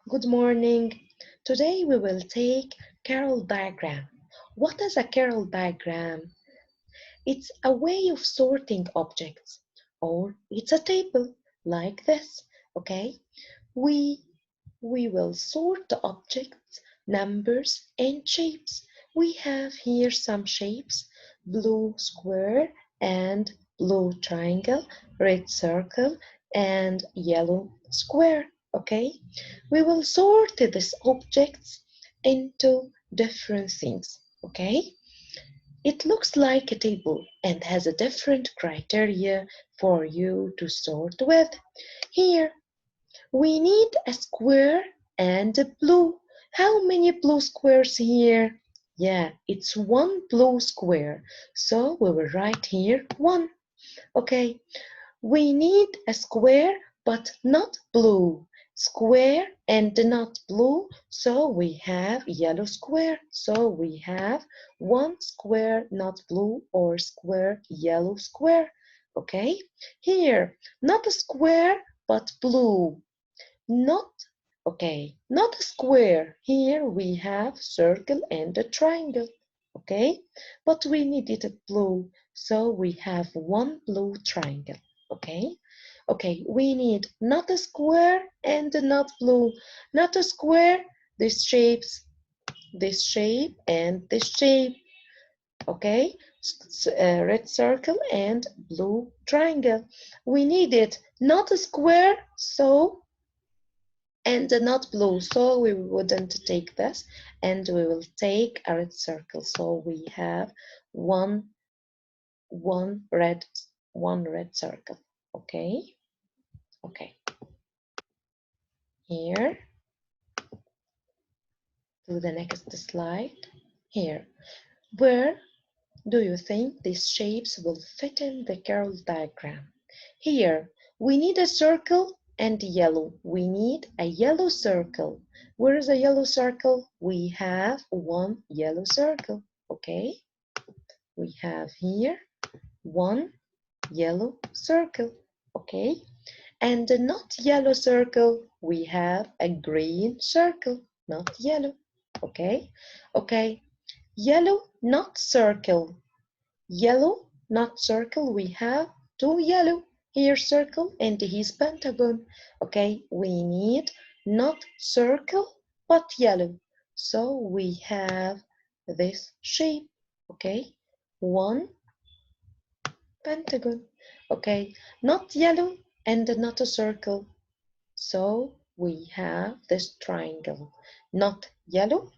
Good morning. Today we will take Carrol diagram. What is a Carrol diagram? It's a way of sorting objects, or it's a table like this. Okay, we we will sort the objects, numbers, and shapes. We have here some shapes: blue square and blue triangle, red circle, and yellow square. Okay, we will sort these objects into different things. Okay, it looks like a table and has a different criteria for you to sort with. Here we need a square and a blue. How many blue squares here? Yeah, it's one blue square. So we will write here one. Okay, we need a square but not blue. Square and not blue. So we have yellow square. So we have one square not blue or square yellow square. Okay, here not a square but blue. Not, okay, not a square. Here we have circle and a triangle. Okay, but we needed it blue, so we have one blue triangle. Okay, okay, we need not a square and not blue. Not a square, this shapes, this shape and this shape. Okay, red circle and blue triangle. We needed not a square, so and not blue, so we wouldn't take this, and we will take a red circle. So we have one one red one red circle. Okay, okay, here to the next slide. Here, where do you think these shapes will fit in the Carrol diagram? Here we need a circle and yellow. We need a yellow circle. Where is a yellow circle? We have one yellow circle. Okay, we have here one yellow circle. Okay, and the not yellow circle, we have a green circle, not yellow. Okay, okay, yellow not circle. Yellow, not circle, we have two yellow. Here circle and here's pentagon. Okay, we need not circle but yellow. So we have this shape. Okay, one pentagon. Okay, not yellow and not a circle. So we have this triangle. Not yellow,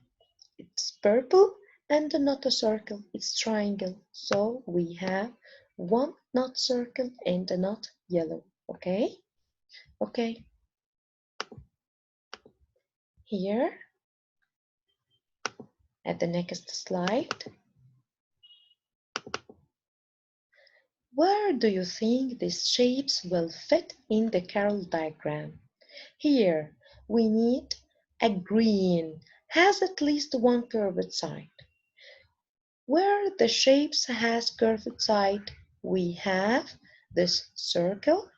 it's purple, and not a circle, it's triangle. So we have one not circle and not yellow. Okay, okay, here at the next slide, where do you think these shapes will fit in the Carrol diagram? Here we need a green, has at least one curved side. Where the shapes has curved side, we have this circle,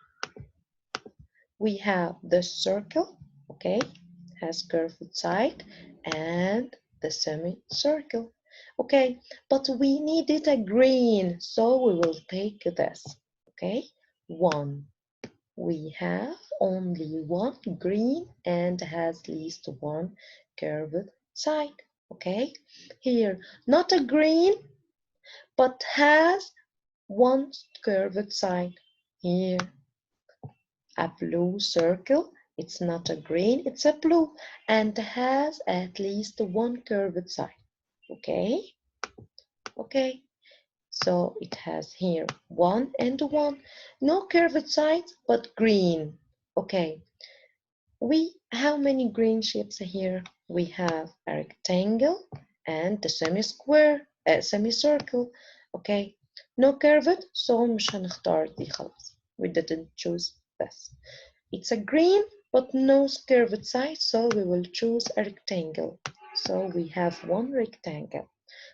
we have the circle, okay, has curved side, and the semicircle. Okay, but we needed a green, so we will take this. Okay, one. We have only one green and has at least one curved side. Okay, here not a green, but has one curved side. Here a blue circle, it's not a green, it's a blue, and has at least one curved side. Okay, okay, so it has here one and one, no curved sides but green. Okay, how many green shapes here? We have a rectangle and a semi-square, a semicircle. Okay, no curved, so مش هنختار دي خلاص. We didn't choose this. It's a green but no curved side, so we will choose a rectangle. So we have one rectangle.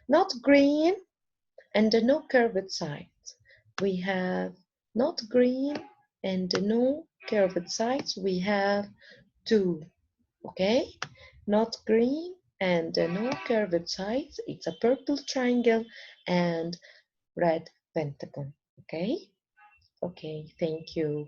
Not green and no curved sides. We have not green and no curved sides. We have two. okay? Not green and no curved sides. It's a purple triangle and red pentagon, okay? Okay, thank you.